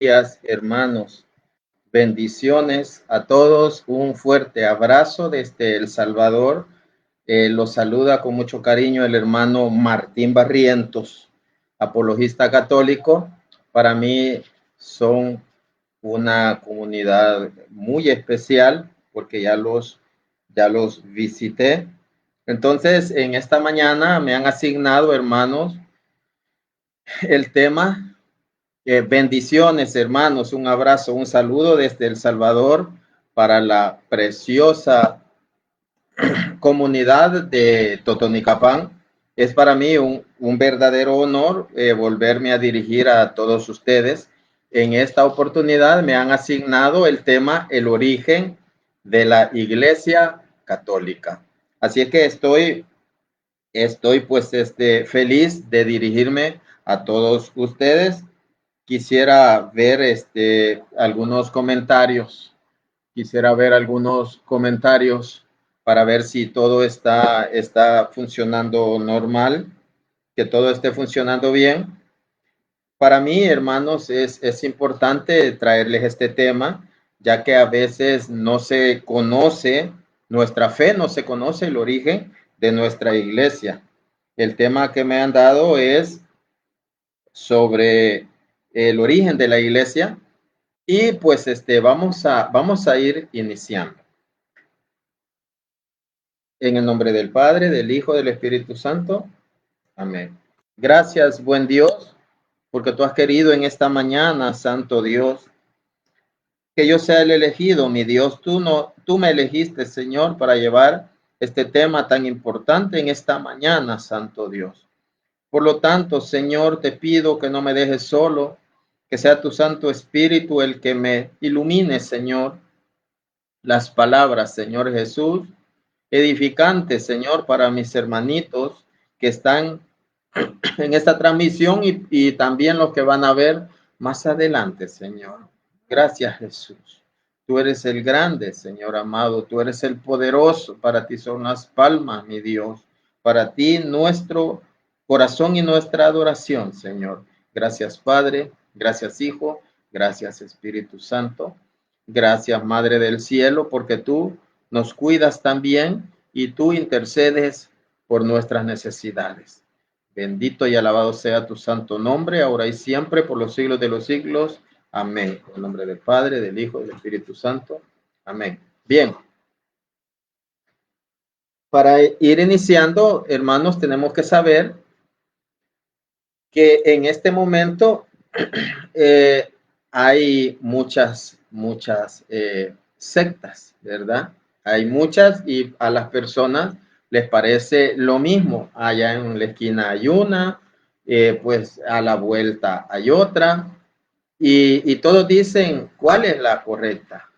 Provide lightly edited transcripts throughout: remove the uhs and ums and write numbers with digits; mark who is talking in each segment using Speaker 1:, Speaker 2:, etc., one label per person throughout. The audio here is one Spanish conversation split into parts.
Speaker 1: Días, hermanos. Bendiciones a todos. Un fuerte abrazo desde El Salvador. Los saluda con mucho cariño el hermano Martín Barrientos, apologista católico. Para mí son una comunidad muy especial porque ya los visité. Entonces, en esta mañana me han asignado, hermanos, el tema. Bendiciones, hermanos, un abrazo, un saludo desde El Salvador para la preciosa comunidad de Totonicapán. Es para mí un verdadero honor volverme a dirigir a todos ustedes. En esta oportunidad me han asignado el tema el origen de la Iglesia Católica. Así es que estoy pues feliz de dirigirme a todos ustedes. Quisiera ver algunos comentarios. Quisiera ver algunos comentarios para ver si todo está funcionando normal, que todo esté funcionando bien. Para mí, hermanos, es importante traerles este tema, ya que a veces no se conoce, nuestra fe no se conoce el origen de nuestra iglesia. El tema que me han dado es sobre el origen de la iglesia y pues vamos a ir iniciando. En el nombre del Padre, del Hijo, del Espíritu Santo. Amén. Gracias, buen Dios, porque tú has querido en esta mañana, Santo Dios, que yo sea el elegido, mi Dios. Tú me elegiste, Señor, para llevar este tema tan importante en esta mañana, Santo Dios. Por lo tanto, Señor, te pido que no me dejes solo, que sea tu Santo Espíritu el que me ilumine, Señor, las palabras, Señor Jesús, edificantes, Señor, para mis hermanitos que están en esta transmisión y también los que van a ver más adelante, Señor. Gracias, Jesús. Tú eres el grande, Señor amado. Tú eres el poderoso. Para ti son las palmas, mi Dios. Para ti nuestro corazón y nuestra adoración, Señor. Gracias, Padre. Gracias, Hijo. Gracias, Espíritu Santo. Gracias, Madre del Cielo, porque tú nos cuidas también y tú intercedes por nuestras necesidades. Bendito y alabado sea tu santo nombre, ahora y siempre, por los siglos de los siglos. Amén. En el nombre del Padre, del Hijo y del Espíritu Santo. Amén. Bien. Para ir iniciando, hermanos, tenemos que saber que en este momento hay muchas sectas, ¿verdad? Hay muchas y a las personas les parece lo mismo. Allá en la esquina hay una, pues a la vuelta hay otra, y todos dicen, ¿cuál es la correcta?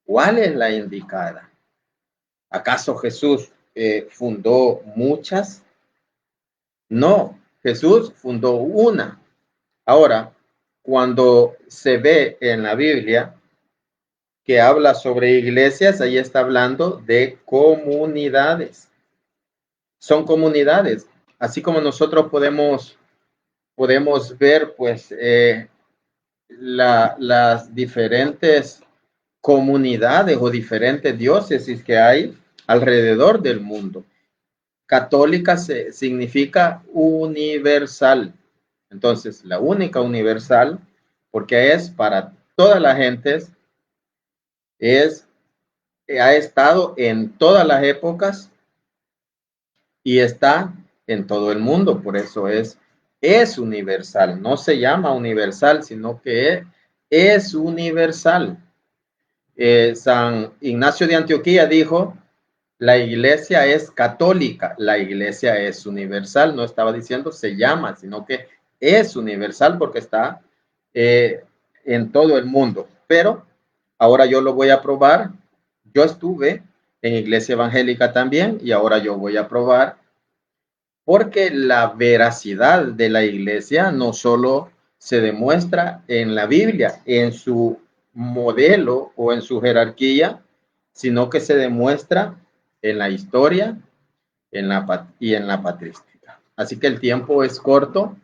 Speaker 1: ¿Cuál es la indicada? ¿Acaso Jesús fundó muchas? No, Jesús fundó una. Ahora, cuando se ve en la Biblia que habla sobre iglesias, ahí está hablando de comunidades. Son comunidades, así como nosotros podemos ver pues las diferentes comunidades o diferentes diócesis que hay alrededor del mundo. Católica significa universal. Entonces, la única universal, porque es para todas las gentes, ha estado en todas las épocas y está en todo el mundo. Por eso es universal. No se llama universal, sino que es universal. San Ignacio de Antioquía dijo, la iglesia es católica, la iglesia es universal. No estaba diciendo se llama, sino que es universal porque está en todo el mundo. Pero ahora yo lo voy a probar. Yo estuve en iglesia evangélica también y ahora yo voy a probar porque la veracidad de la iglesia no solo se demuestra en la Biblia, en su modelo o en su jerarquía, sino que se demuestra en la historia y en la patrística. Así que el tiempo es corto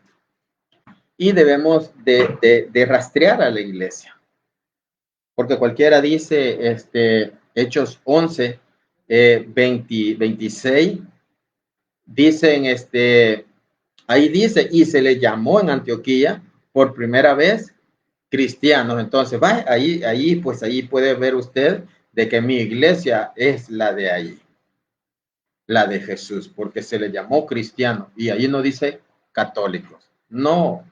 Speaker 1: y debemos de rastrear a la iglesia. Porque cualquiera dice, Hechos 11, 26, dicen, ahí dice, y se le llamó en Antioquía por primera vez cristianos. Entonces, va, pues ahí puede ver usted de que mi iglesia es la de ahí, la de Jesús, porque se le llamó cristiano. Y ahí no dice católicos. No.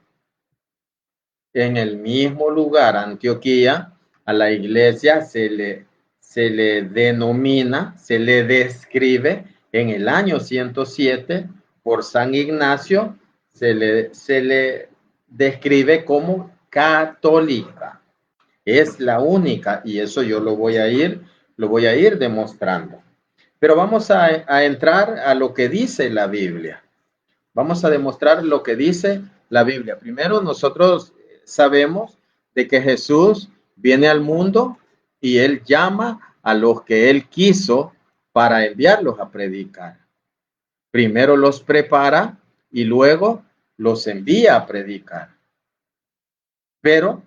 Speaker 1: En el mismo lugar, Antioquía, a la iglesia se le denomina, se le describe en el año 107 por San Ignacio, se le describe como católica. Es la única, y eso yo lo voy a ir demostrando. Pero vamos a entrar a lo que dice la Biblia. Vamos a demostrar lo que dice la Biblia. Primero, nosotros sabemos de que Jesús viene al mundo y él llama a los que él quiso para enviarlos a predicar. Primero los prepara y luego los envía a predicar. Pero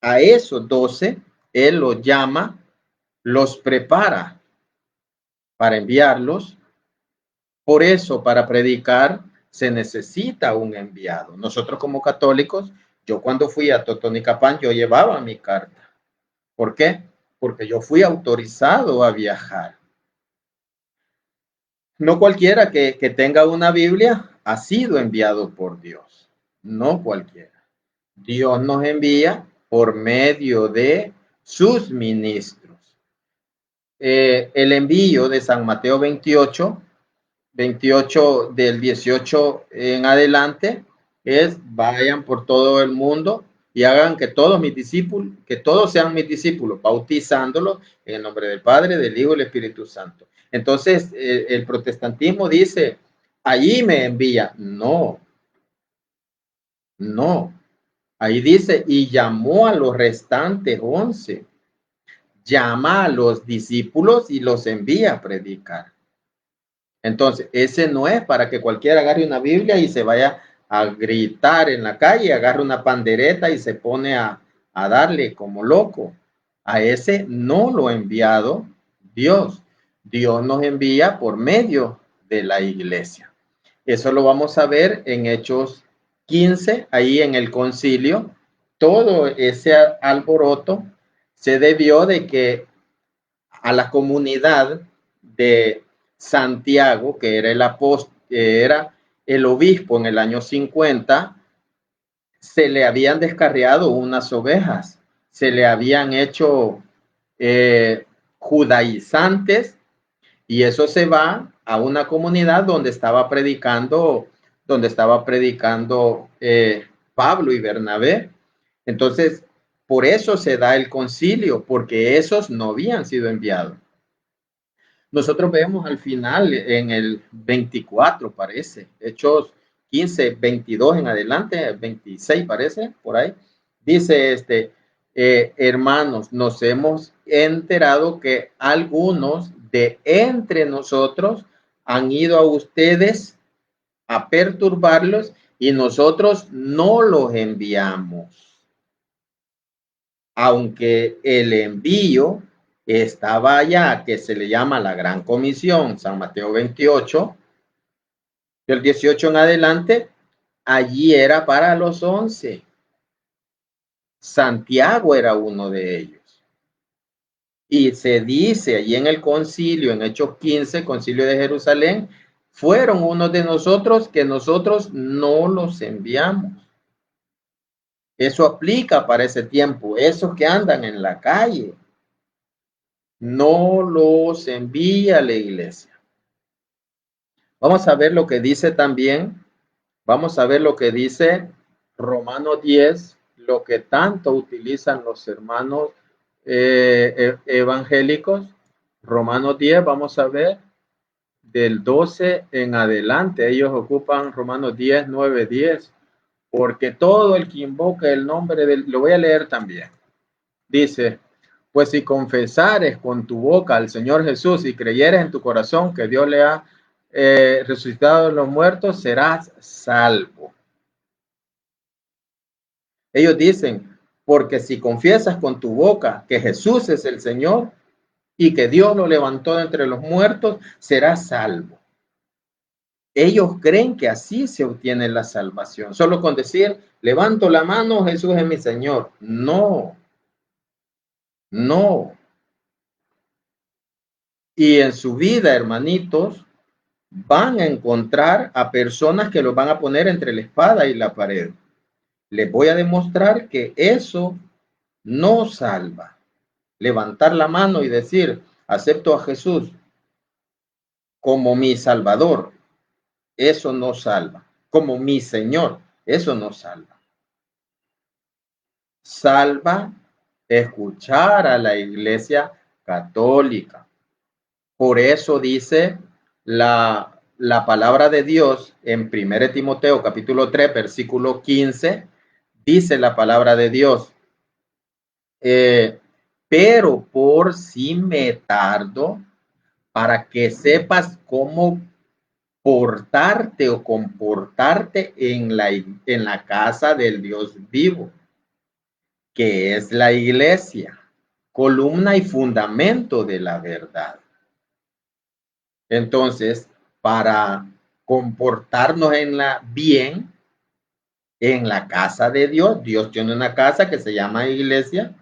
Speaker 1: a esos 12, él los llama, los prepara para enviarlos. Por eso, para predicar se necesita un enviado. Nosotros como católicos, yo cuando fui a Totonicapán, yo llevaba mi carta. ¿Por qué? Porque yo fui autorizado a viajar. No cualquiera que tenga una Biblia ha sido enviado por Dios. No cualquiera. Dios nos envía por medio de sus ministros. El envío de San Mateo 28 del 18 en adelante es vayan por todo el mundo y hagan que todos mis discípulos, que todos sean mis discípulos, bautizándolos en el nombre del Padre, del Hijo y del Espíritu Santo. Entonces, el protestantismo dice, allí me envía. No, no. Ahí dice, y llamó a los restantes 11. Llama a los discípulos y los envía a predicar. Entonces, ese no es para que cualquiera agarre una Biblia y se vaya a gritar en la calle, agarre una pandereta y se pone a darle como loco. A ese no lo ha enviado Dios. Dios nos envía por medio de la iglesia. Eso lo vamos a ver en Hechos 15, ahí en el concilio. Todo ese alboroto se debió de que a la comunidad de Santiago, que era el apóstol, era el obispo en el año 50, se le habían descarriado unas ovejas, se le habían hecho judaizantes, y eso se va a una comunidad donde estaba predicando Pablo y Bernabé. Entonces, por eso se da el concilio, porque esos no habían sido enviados. Nosotros vemos al final en el 24, parece, Hechos 15, 22 en adelante, 26 parece, por ahí, dice hermanos, nos hemos enterado que algunos de entre nosotros han ido a ustedes a perturbarlos y nosotros no los enviamos. Aunque el envío estaba allá, que se le llama la Gran Comisión, San Mateo 28, del 18 en adelante, allí era para los 11. Santiago era uno de ellos. Y se dice allí en el concilio, en Hechos 15, concilio de Jerusalén, fueron unos de nosotros que nosotros no los enviamos. Eso aplica para ese tiempo, esos que andan en la calle. No los envía la iglesia. Vamos a ver lo que dice también, vamos a ver lo que dice Romanos 10, lo que tanto utilizan los hermanos evangélicos. Romanos 10, vamos a ver, del 12 en adelante, ellos ocupan Romanos 10, 9, 10, porque todo el que invoca el nombre del, lo voy a leer también, dice, pues si confesares con tu boca al Señor Jesús y creyeres en tu corazón que Dios le ha resucitado de los muertos, serás salvo. Ellos dicen, porque si confiesas con tu boca que Jesús es el Señor y que Dios lo levantó de entre los muertos, serás salvo. Ellos creen que así se obtiene la salvación, solo con decir, levanto la mano, Jesús es mi Señor. No, no. Y en su vida, hermanitos, van a encontrar a personas que los van a poner entre la espada y la pared. Les voy a demostrar que eso no salva. Levantar la mano y decir, acepto a Jesús como mi Salvador, eso no salva. Como mi Señor, eso no salva. Salva escuchar a la Iglesia Católica. Por eso dice la palabra de Dios en 1 Timoteo capítulo 3, versículo 15, dice la palabra de Dios, pero por si me tardo, para que sepas cómo portarte o comportarte en la casa del Dios vivo, que es la iglesia, columna y fundamento de la verdad. Entonces, para comportarnos bien en la casa de Dios, Dios tiene una casa que se llama iglesia.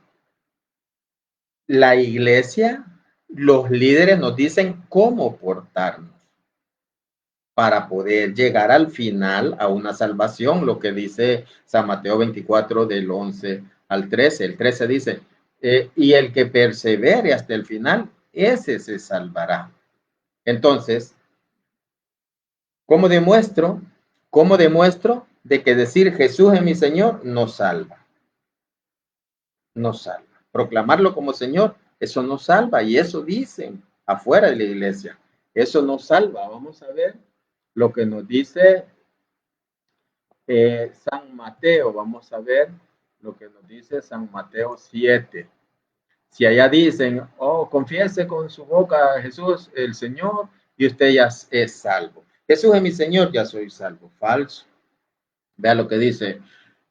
Speaker 1: La iglesia, los líderes nos dicen cómo portarnos para poder llegar al final a una salvación, lo que dice San Mateo 24 del 11 al 13. El 13 dice, y el que persevere hasta el final, ese se salvará. Entonces, ¿cómo demuestro? ¿Cómo demuestro de que decir Jesús es mi Señor no salva? No salva. Proclamarlo como Señor, eso no salva. Y eso dicen afuera de la iglesia. Eso no salva. Vamos a ver lo que nos dice San Mateo. Vamos a ver lo que nos dice San Mateo 7. Si allá dicen, oh, confiese con su boca a Jesús el Señor y usted ya es salvo. Jesús es mi Señor, ya soy salvo. Falso. Vea lo que dice.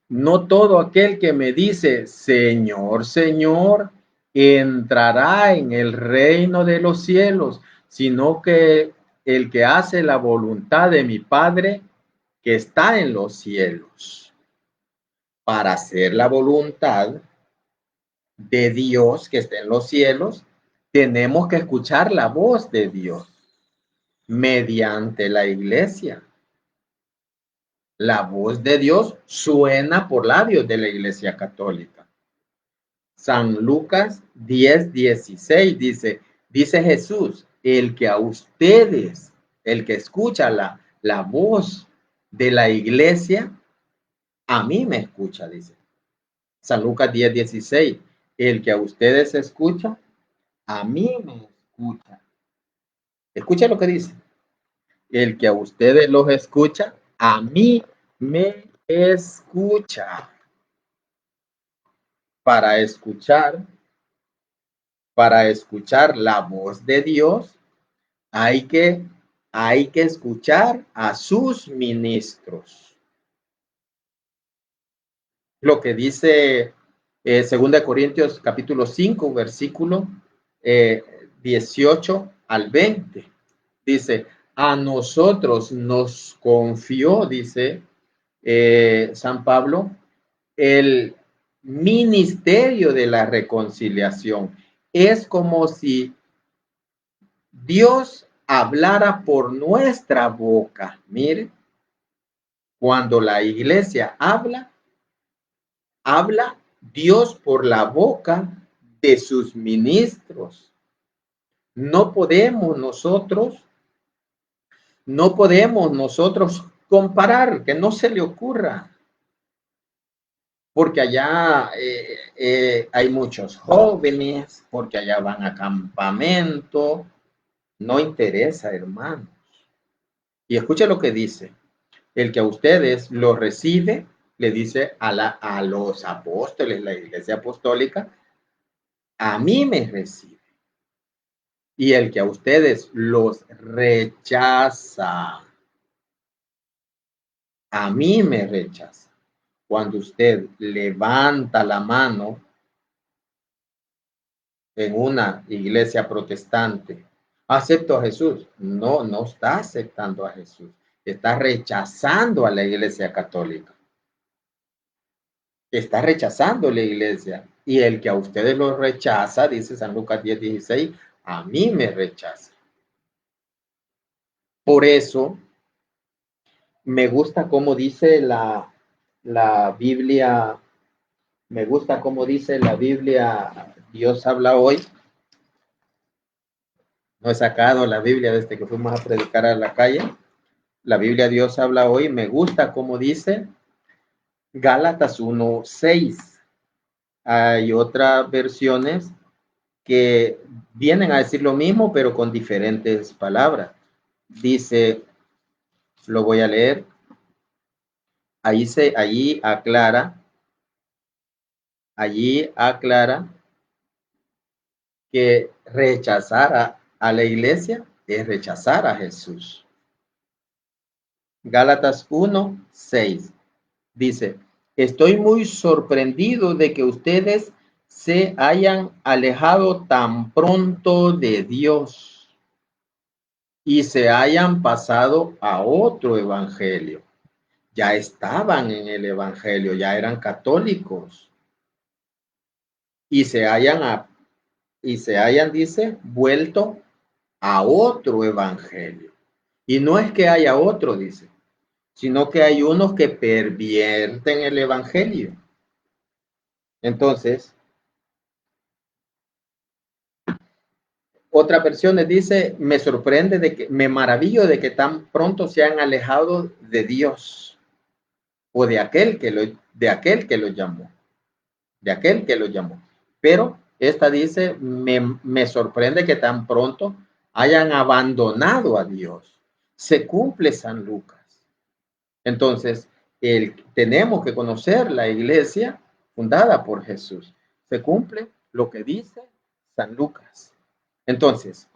Speaker 1: No todo aquel que me dice, Señor, Señor, entrará en el reino de los cielos, sino que el que hace la voluntad de mi Padre que está en los cielos. Para hacer la voluntad de Dios que está en los cielos, tenemos que escuchar la voz de Dios mediante la iglesia. La voz de Dios suena por labios de la Iglesia Católica. San Lucas 10:16 dice Jesús, el que a ustedes, el que escucha la voz de la iglesia, a mí me escucha, dice. San Lucas 10:16, el que a ustedes escucha, a mí me escucha. Escucha lo que dice. El que a ustedes los escucha, a mí me escucha. Para escuchar la voz de Dios, hay que escuchar a sus ministros. Lo que dice 2 Corintios capítulo 5, versículo 18 al 20. Dice, a nosotros nos confió, dice San Pablo, el ministerio de la reconciliación. Es como si Dios hablara por nuestra boca. Mire, cuando la iglesia habla Dios por la boca de sus ministros. No podemos nosotros comparar, que no se le ocurra, porque allá hay muchos jóvenes, porque allá van a campamento. No interesa, hermanos. Y escucha lo que dice. El que a ustedes lo recibe, le dice a los apóstoles, la iglesia apostólica, a mí me recibe. Y el que a ustedes los rechaza, a mí me rechaza. Cuando usted levanta la mano en una iglesia protestante, acepto a Jesús. No, no está aceptando a Jesús. Está rechazando a la iglesia católica. Está rechazando la iglesia. Y el que a ustedes lo rechaza, dice San Lucas 10:16, a mí me rechaza. Por eso, me gusta cómo dice la Biblia, me gusta cómo dice la Biblia, Dios habla hoy. No he sacado la Biblia desde que fuimos a predicar a la calle. La Biblia Dios habla hoy. Me gusta cómo dice Gálatas 1:6. Hay otras versiones que vienen a decir lo mismo, pero con diferentes palabras. Dice, lo voy a leer. Allí aclara que rechazar a la iglesia es rechazar a Jesús. Gálatas 1:6 dice, estoy muy sorprendido de que ustedes se hayan alejado tan pronto de Dios y se hayan pasado a otro evangelio. Ya estaban en el evangelio, ya eran católicos y se hayan, dice, vuelto a otro evangelio. Y no es que haya otro, dice, sino que hay unos que pervierten el evangelio. Entonces, otra versión dice, me maravillo de que tan pronto se han alejado de Dios o de aquel que lo llamó, Pero esta dice, me sorprende que tan pronto hayan abandonado a Dios. Se cumple San Lucas. Entonces, tenemos que conocer la iglesia fundada por Jesús. Se cumple lo que dice San Lucas. Entonces,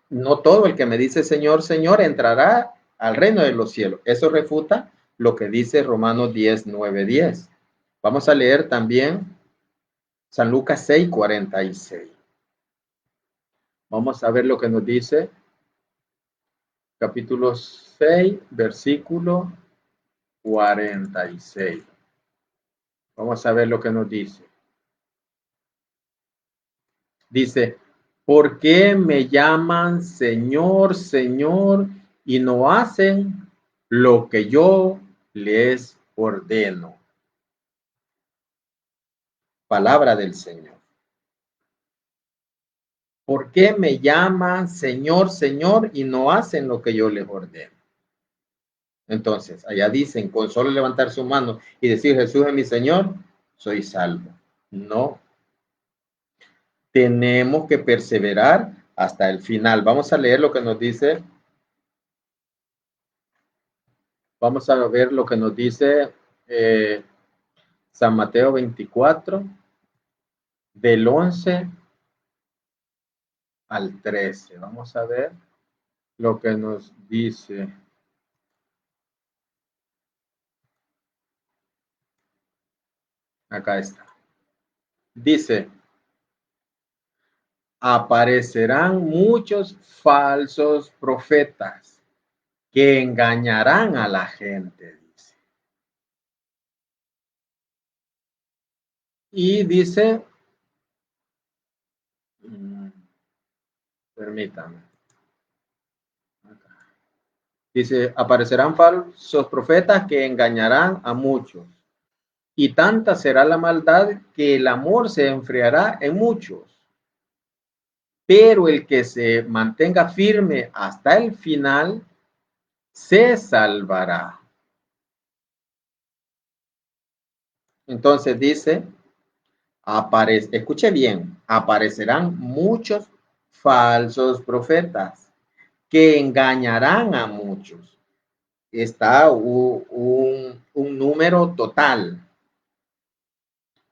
Speaker 1: no todo el que me dice Señor, Señor entrará al reino de los cielos. Eso refuta lo que dice Romanos 10:9-10. Vamos a leer también San Lucas 6:46. Vamos a ver lo que nos dice capítulo 6, versículo 46. Vamos a ver lo que nos dice. Dice, ¿por qué me llaman Señor, Señor y no hacen lo que yo les ordeno? Palabra del Señor. ¿Por qué me llaman Señor, Señor y no hacen lo que yo les ordeno? Entonces, allá dicen, con solo levantar su mano y decir, Jesús es mi Señor, soy salvo. No. Tenemos que perseverar hasta el final. Vamos a leer lo que nos dice. Vamos a ver lo que nos dice San Mateo 24, del 11 al 13. Vamos a ver lo que nos dice. Acá está. Dice, aparecerán muchos falsos profetas que engañarán a la gente, dice. Y dice, permítame. Dice, aparecerán falsos profetas que engañarán a muchos. Y tanta será la maldad que el amor se enfriará en muchos. Pero el que se mantenga firme hasta el final, se salvará. Entonces dice, escuche bien, aparecerán muchos falsos profetas que engañarán a muchos. Está un número total.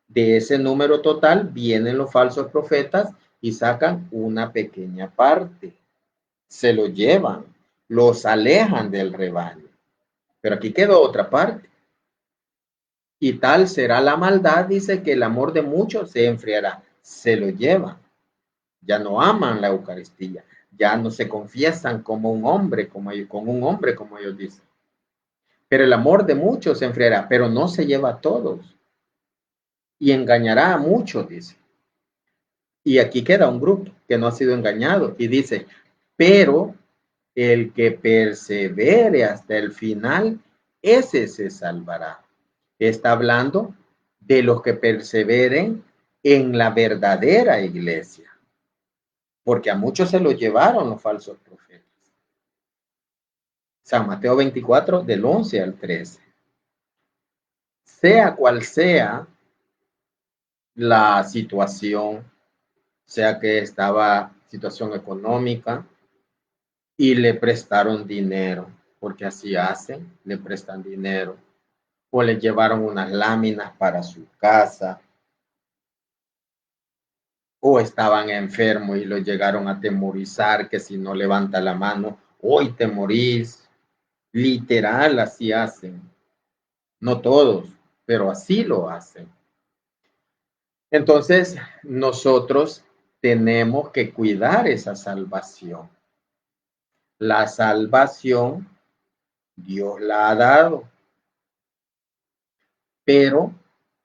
Speaker 1: De ese número total vienen los falsos profetas y sacan una pequeña parte. Se lo llevan, los alejan del rebaño. Pero aquí quedó otra parte. Y tal será la maldad, dice, que el amor de muchos se enfriará, se lo llevan, ya no aman la Eucaristía, ya no se confiesan como un hombre, como ellos, con un hombre, como ellos dicen. Pero el amor de muchos se enfriará, pero no se lleva a todos. Y engañará a muchos, dice. Y aquí queda un grupo que no ha sido engañado y dice, pero el que persevere hasta el final, ese se salvará. Está hablando de los que perseveren en la verdadera iglesia, porque a muchos se los llevaron los falsos profetas. San Mateo 24, del 11 al 13. Sea cual sea la situación, sea que estaba situación económica y le prestaron dinero, porque así hacen, le prestan dinero, o le llevaron unas láminas para su casa, o estaban enfermos y lo llegaron a atemorizar, que si no levanta la mano, hoy te morís. Literal, así hacen. No todos, pero así lo hacen. Entonces, nosotros tenemos que cuidar esa salvación. La salvación Dios la ha dado, pero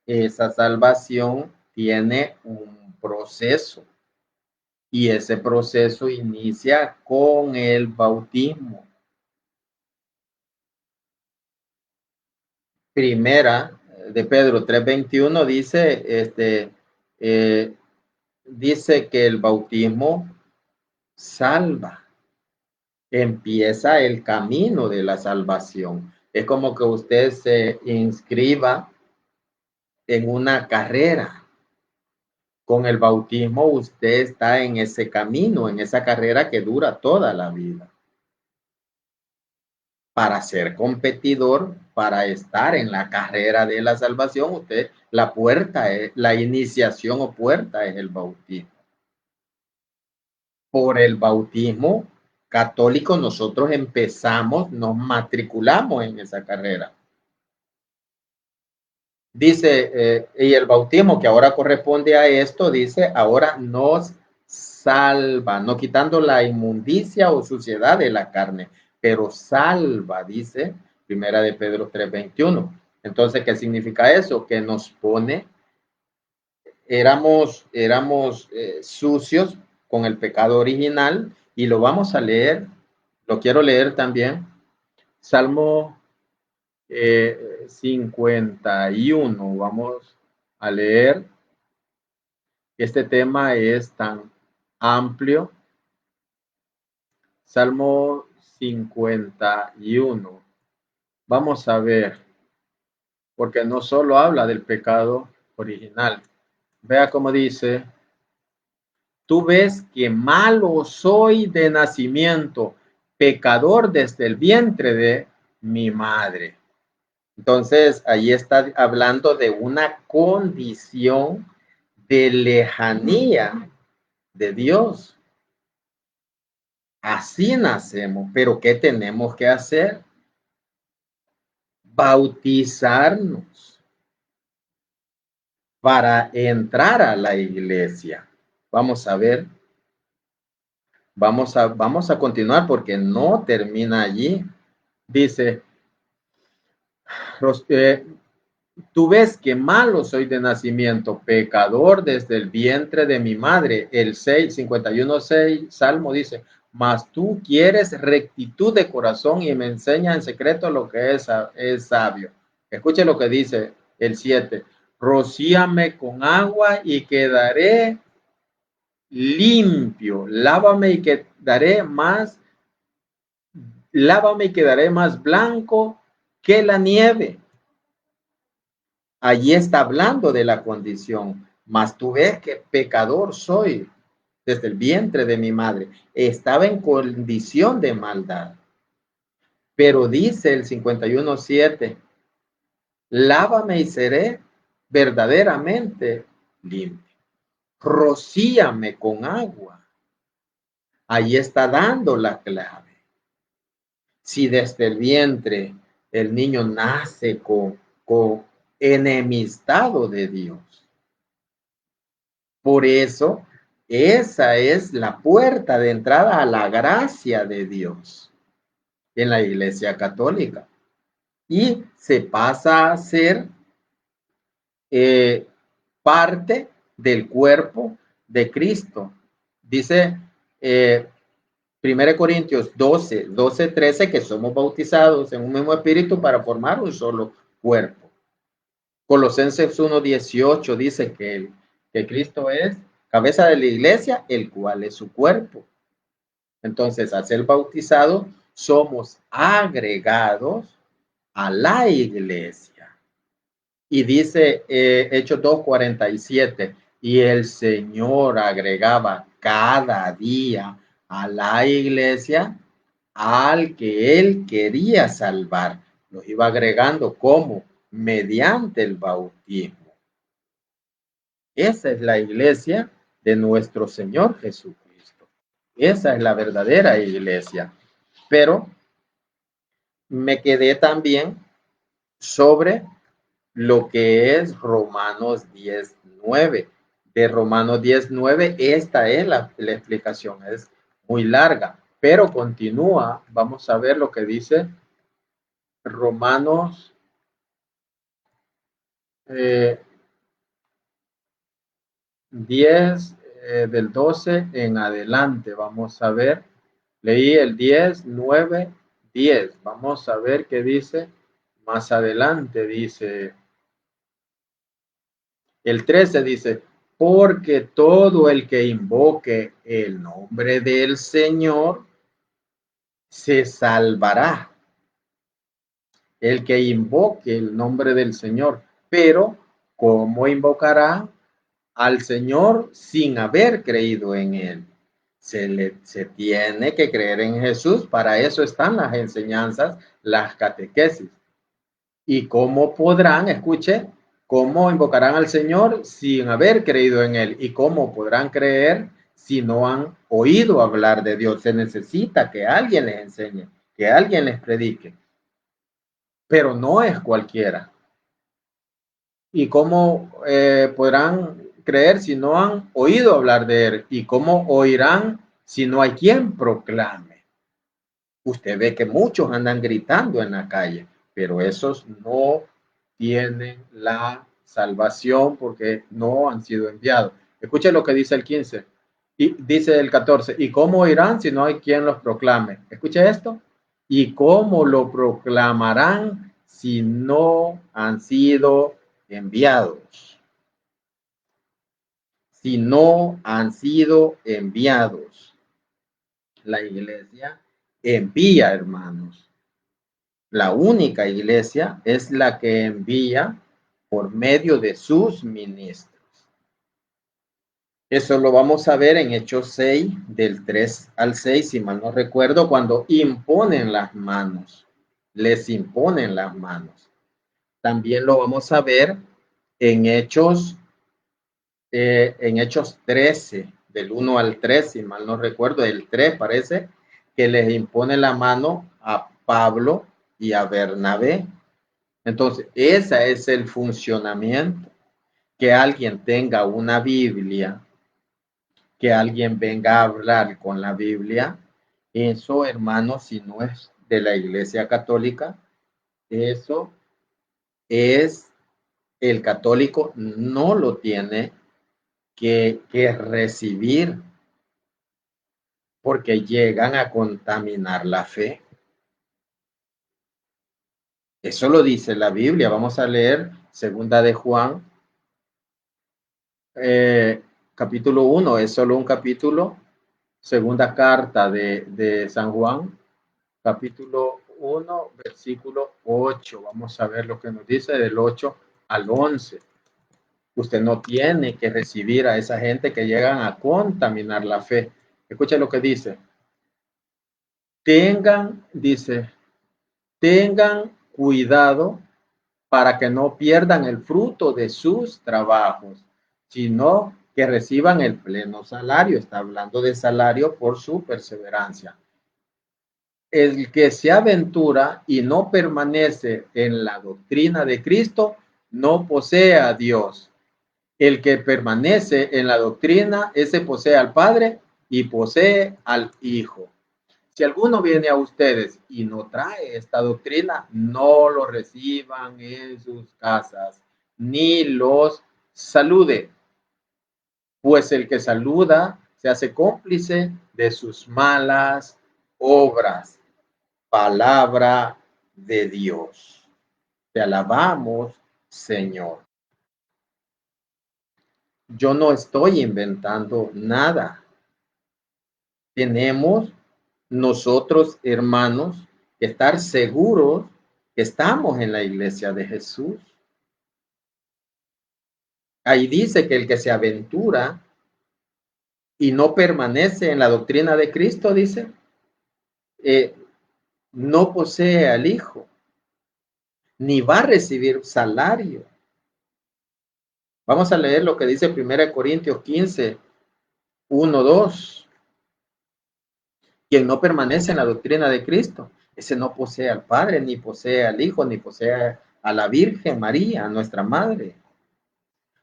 Speaker 1: esa salvación tiene un proceso y ese proceso inicia con el bautismo. Primera de Pedro 3:21 dice, eh, dice que el bautismo salva, empieza el camino de la salvación. Es como que usted se inscriba en una carrera. Con el bautismo usted está en ese camino, en esa carrera que dura toda la vida. Para ser competidor, para estar en la carrera de la salvación, usted, la puerta es, la iniciación o puerta es el bautismo. Por el bautismo católico nosotros empezamos, nos matriculamos en esa carrera. Dice, y el bautismo que ahora corresponde a esto, dice, ahora nos salva, no quitando la inmundicia o suciedad de la carne, pero salva, dice Primera de Pedro 3:21. Entonces, ¿qué significa eso? Que nos pone, éramos sucios con el pecado original y lo vamos a leer, lo quiero leer también, Salmo 51. Vamos a leer. Este tema es tan amplio. Salmo 51. Vamos a ver, porque no solo habla del pecado original. Vea cómo dice, tú ves que malo soy de nacimiento, pecador desde el vientre de mi madre. Entonces, ahí está hablando de una condición de lejanía de Dios. Así nacemos, pero ¿qué tenemos que hacer? Bautizarnos para entrar a la iglesia. Vamos a ver, vamos a continuar porque no termina allí. Dice, tú ves que malo soy de nacimiento, pecador desde el vientre de mi madre. El 51:6, Salmo dice, mas tú quieres rectitud de corazón y me enseña en secreto lo que es sabio. Escuche lo que dice el 7. Rocíame con agua y quedaré limpio. Lávame y quedaré más blanco que la nieve. Allí está hablando de la condición, mas tú ves que pecador soy desde el vientre de mi madre. Estaba en condición de maldad. Pero dice el 51:7, lávame y seré verdaderamente limpio. Rocíame con agua. Allí está dando la clave. Si desde el vientre el niño nace enemistado de Dios. Por eso, esa es la puerta de entrada a la gracia de Dios en la Iglesia Católica. Y se pasa a ser parte del cuerpo de Cristo. Dice 1 Corintios 12, 13, que somos bautizados en un mismo espíritu para formar un solo cuerpo. Colosenses 1:18 dice que Cristo es cabeza de la iglesia, el cual es su cuerpo. Entonces, al ser bautizados, somos agregados a la iglesia. Y dice Hechos 2:47, y el Señor agregaba cada día a la iglesia al que él quería salvar. Los iba agregando como mediante el bautismo. Esa es la iglesia de nuestro Señor Jesucristo. Esa es la verdadera iglesia. Pero me quedé también sobre lo que es Romanos 10:9. De Romanos 10:9, esta es la explicación, es muy larga, pero continúa. Vamos a ver lo que dice Romanos 10, del 12 en adelante. Vamos a ver, leí el 10, 9, 10. Vamos a ver qué dice más adelante. Dice el 13, dice, porque todo el que invoque el nombre del Señor se salvará. El que invoque el nombre del Señor, pero ¿cómo invocará al Señor sin haber creído en él? Se tiene que creer en Jesús. Para eso están las enseñanzas, las catequesis. ¿Y cómo podrán, escuche, cómo invocarán al Señor sin haber creído en él? ¿Y cómo podrán creer si no han oído hablar de Dios? Se necesita que alguien les enseñe, que alguien les predique, pero no es cualquiera. ¿Y cómo podrán creer si no han oído hablar de él? ¿Y cómo oirán si no hay quien proclame? Usted ve que muchos andan gritando en la calle, pero esos no tienen la salvación porque no han sido enviados. Escuche lo que dice el 15 y dice el 14. ¿Y cómo oirán si no hay quien los proclame? Escuche esto. ¿Y cómo lo proclamarán si no han sido enviados? Si no han sido enviados. La iglesia envía, hermanos. La única iglesia es la que envía por medio de sus ministros. Eso lo vamos a ver en Hechos 6, del 3 al 6, si mal no recuerdo, cuando imponen las manos. Les imponen las manos. También lo vamos a ver en Hechos 13, del 1 al 3, si mal no recuerdo, el 3 parece que les impone la mano a Pablo y a Bernabé. Entonces, ese es el funcionamiento. Que alguien tenga una Biblia, que alguien venga a hablar con la Biblia, eso, hermano, si no es de la Iglesia Católica, eso es, el católico no lo tiene que recibir, porque llegan a contaminar la fe. Eso lo dice la Biblia. Vamos a leer segunda de Juan, capítulo 1, es solo un capítulo. Segunda carta de San Juan, capítulo 1, versículo 8. Vamos a ver lo que nos dice del 8 al 11. Usted no tiene que recibir a esa gente que llegan a contaminar la fe. Escuche lo que dice. Dice, tengan cuidado para que no pierdan el fruto de sus trabajos, sino que reciban el pleno salario. Está hablando de salario por su perseverancia. El que se aventura y no permanece en la doctrina de Cristo no posee a Dios. El que permanece en la doctrina, ese posee al Padre y posee al Hijo. Si alguno viene a ustedes y no trae esta doctrina, no lo reciban en sus casas, ni los salude, pues el que saluda se hace cómplice de sus malas obras. Palabra de Dios. Te alabamos, Señor. Yo no estoy inventando nada. Tenemos nosotros, hermanos, que estar seguros que estamos en la iglesia de Jesús. Ahí dice que el que se aventura y no permanece en la doctrina de Cristo, dice, eh, no posee al Hijo, ni va a recibir salario. Vamos a leer lo que dice 1 Corintios 15, 1, 2. Quien no permanece en la doctrina de Cristo, ese no posee al Padre, ni posee al Hijo, ni posee a la Virgen María, nuestra Madre.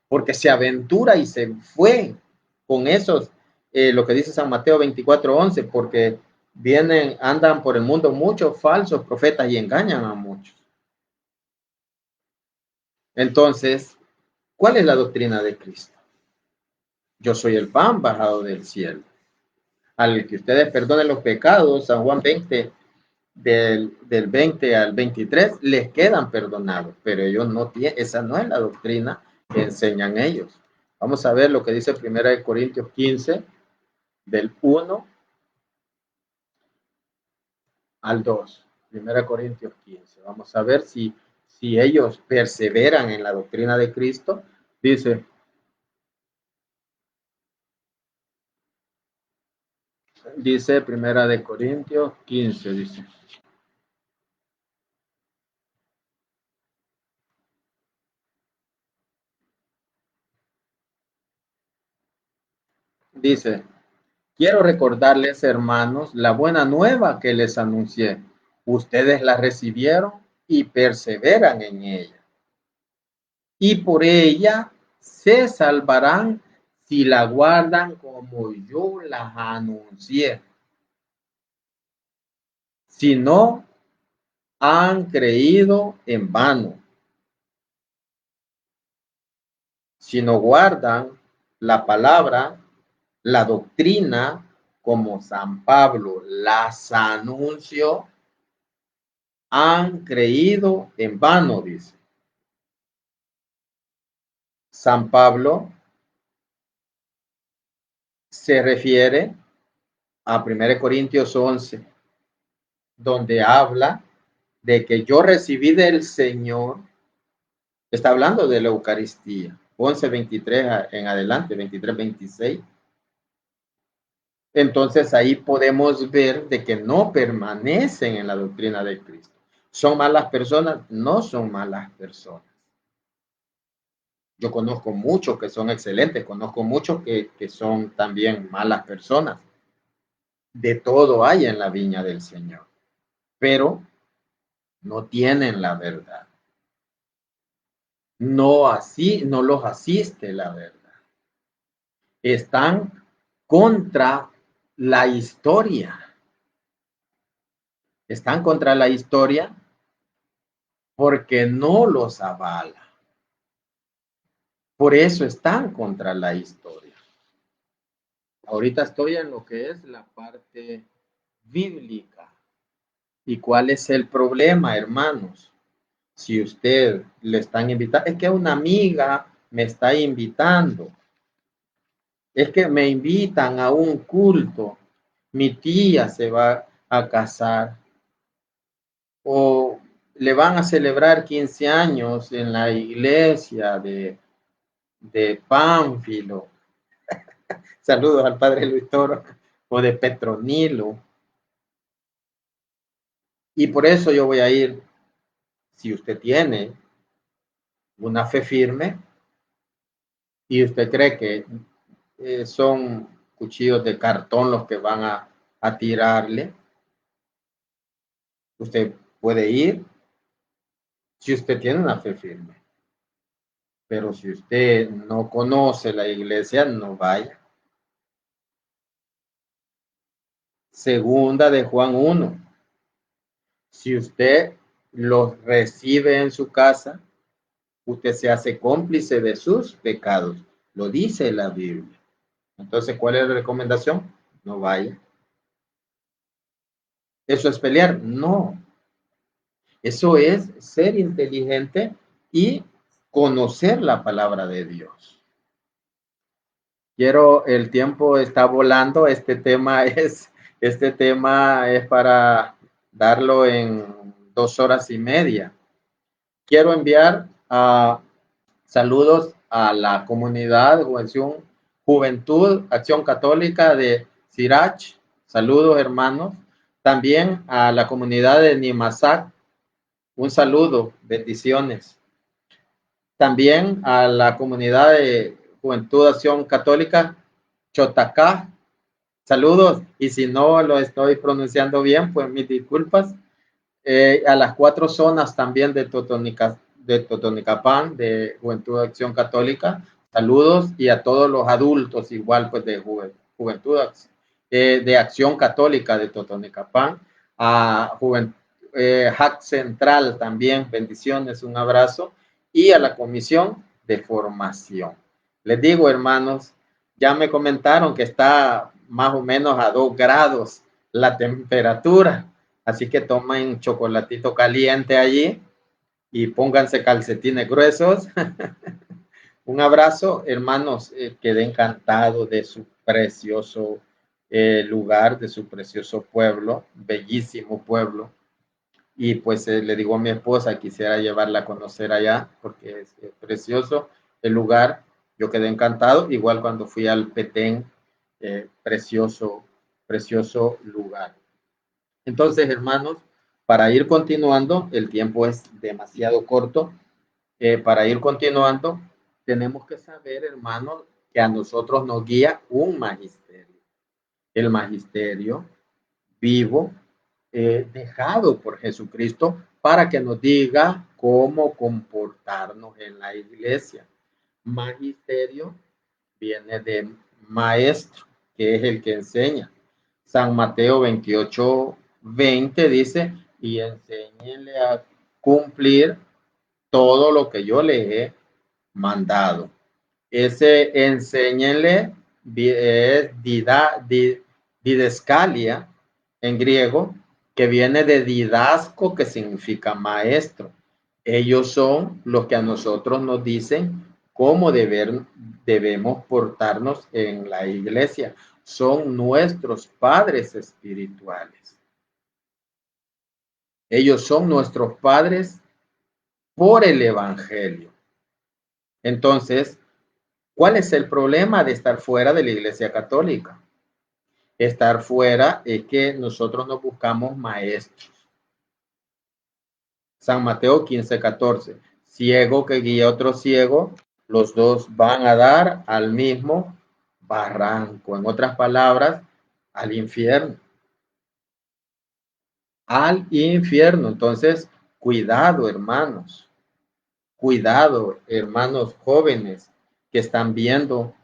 Speaker 1: Porque se aventura y se fue con esos, lo que dice San Mateo 24:11, porque andan por el mundo muchos falsos profetas y engañan a muchos. Entonces, ¿cuál es la doctrina de Cristo? Yo soy el pan bajado del cielo. Al que ustedes perdonen los pecados, San Juan 20, del 20 al 23, les quedan perdonados, pero ellos no tienen, esa no es la doctrina que enseñan ellos. Vamos a ver lo que dice 1 Corintios 15, del 1 al 2. 1 Corintios 15. Vamos a ver si ellos perseveran en la doctrina de Cristo. Dice 1 Corintios 15, dice, quiero recordarles, hermanos, la buena nueva que les anuncié. Ustedes la recibieron y perseveran en ella. Y por ella se salvarán si la guardan como yo las anuncié. Si no, han creído en vano. Si no guardan la palabra, la doctrina, como San Pablo las anunció, han creído en vano, dice. San Pablo se refiere a 1 Corintios 11, donde habla de que yo recibí del Señor, está hablando de la Eucaristía, 11:23 en adelante, 23:26. Entonces ahí podemos ver de que no permanecen en la doctrina de Cristo. ¿Son malas personas? No son malas personas. Yo conozco muchos que son excelentes, conozco muchos que son también malas personas. De todo hay en la viña del Señor, pero no tienen la verdad. No los asiste la verdad. Están contra la historia. Están contra la historia porque no los avala. Por eso están contra la historia. Ahorita estoy en lo que es la parte bíblica. ¿Y cuál es el problema, hermanos? Si usted le están invitando, es que una amiga me está invitando, es que me invitan a un culto, mi tía se va a casar o le van a celebrar 15 años en la iglesia de Pánfilo. Saludos al padre Luis Toro, o de Petronilo. Y por eso yo voy a ir, si usted tiene una fe firme y usted cree que son cuchillos de cartón los que van a tirarle, usted puede ir si usted tiene una fe firme. Pero si usted no conoce la iglesia, no vaya. Segunda de Juan 1. Si usted los recibe en su casa, usted se hace cómplice de sus pecados. Lo dice la Biblia. Entonces, ¿cuál es la recomendación? No vaya. ¿Eso es pelear? No. Eso es ser inteligente y conocer la palabra de Dios. El tiempo está volando, este tema es para darlo en 2 horas y media. Quiero enviar saludos a la comunidad Juventud Acción Católica de Sirach. Saludos, hermanos. También a la comunidad de Nimasac. Un saludo, bendiciones. También a la comunidad de Juventud Acción Católica Chotacá. Saludos. Y si no lo estoy pronunciando bien, pues mis disculpas. A las 4 zonas también de Totonicapán, de Juventud de Acción Católica. Saludos, y a todos los adultos igual, pues de Juventud de Acción Católica de Totonicapán, a Hack Central también, bendiciones, un abrazo, y a la Comisión de Formación. Les digo, hermanos, ya me comentaron que está más o menos a 2 grados la temperatura. Así que tomen chocolatito caliente allí y pónganse calcetines gruesos. Un abrazo, hermanos. Quedé encantado de su precioso lugar, de su precioso pueblo, bellísimo pueblo. Y pues le digo a mi esposa, quisiera llevarla a conocer allá porque es precioso el lugar. Yo quedé encantado, igual cuando fui al Petén, precioso, precioso lugar. Entonces, hermanos, para ir continuando, el tiempo es demasiado corto. Para ir continuando, tenemos que saber, hermanos, que a nosotros nos guía un magisterio. El magisterio vivo, dejado por Jesucristo para que nos diga cómo comportarnos en la iglesia. Magisterio viene de maestro, que es el que enseña. San Mateo 28:20 dice, y enséñenle a cumplir todo lo que yo le he mandado. Ese enséñenle es didescalia en griego, que viene de didasco, que significa maestro. Ellos son los que a nosotros nos dicen cómo debemos portarnos en la iglesia. Son nuestros padres espirituales. Ellos son nuestros padres por el Evangelio. Entonces, ¿cuál es el problema de estar fuera de la Iglesia Católica? Estar fuera es que nosotros nos buscamos maestros. San Mateo 15:14. Ciego que guía a otro ciego, los dos van a dar al mismo barranco. En otras palabras, al infierno. Al infierno. Entonces, cuidado, hermanos. Cuidado, hermanos jóvenes que están viendo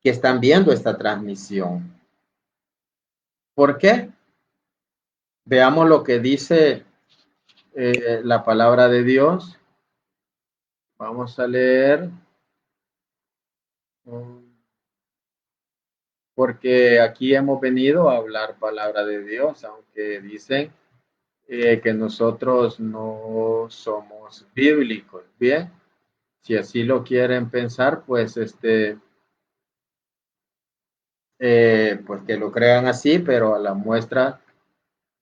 Speaker 1: que están viendo esta transmisión. ¿Por qué? Veamos lo que dice la palabra de Dios. Vamos a leer. Porque aquí hemos venido a hablar palabra de Dios, aunque dicen que nosotros no somos bíblicos. Bien, si así lo quieren pensar, pues pues que lo crean así, pero a la muestra